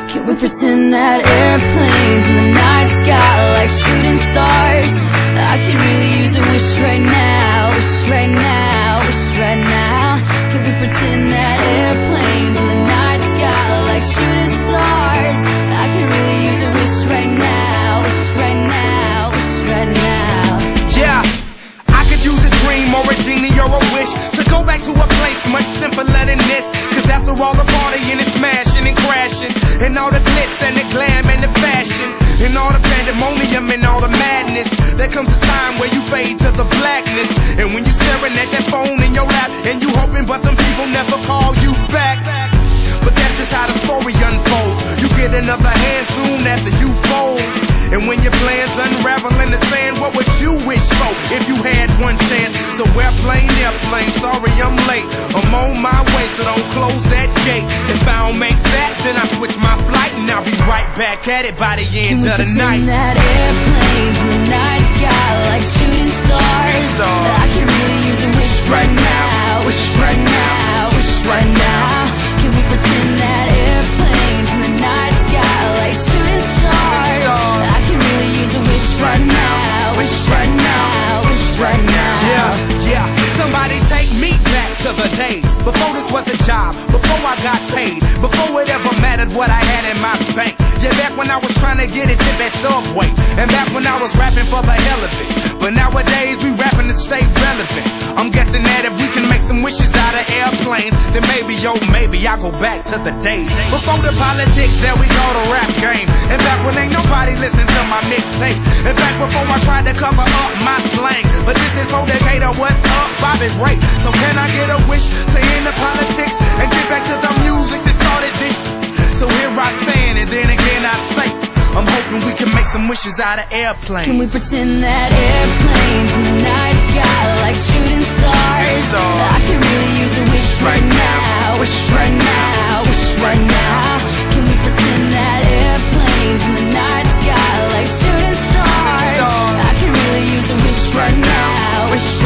Can we pretend that airplanes in the night sky are like shooting stars? I could really use a wish right now, wish right now, wish right now. Can we pretend that airplanes in the night sky are like shooting stars? I could really use a wish right now, wish right now, wish right now. Yeah, I could use a dream or a genie or a wish to go back to a place much simpler than this. Cause after all the partying and smashing and crashing, and all the glitz and the glam and the fashion, and all the pandemonium and all the madness, there comes a time where you fade to the blackness. And when you staring at that phone in your lap, and you hoping but them people never call you back. But that's just how the story unfolds. You get another hand soon after you fold. And when your plans unravel in the sand, what would you wish for if you had one chance? So airplane, sorry I'm late. I'm on my way, so don't close that gate. If I don't make that, then I switch my flight, and I'll be right back at it by the end of the night. Can we pretend that airplanes in the night sky like shooting stars? I can really use a wish right now, wish right now, wish right now. Can we pretend that airplanes in the night sky like shooting stars? I can really use a wish right now, wish right now, wish right now. Yeah, somebody take me back to the days before this was a job, before I got paid, before it ever mattered what I had in my bank. Yeah, back when I was trying to get a tip at Subway, and back when I was rapping for the hell of it. But nowadays we rapping to stay relevant. I'm guessing that if we can make some wishes out of airplanes, then maybe, maybe I'll go back to the days before the politics that we call the rap game. And back when ain't nobody listened to my mixtape. And back before I tried to cover up my slang. But this is for Decatur, what's up, Bobby Ray? So can I get a wish to end the politics and get back to the music that started this? So here I stand, and then again I say, I'm hoping we can make some wishes out of airplanes. Can we pretend that airplanes in the night sky like shooting stars? I can really use a wish right now, wish right now, wish right now. Can we pretend that airplanes in the night sky like shooting stars? I can really use a wish right now, wish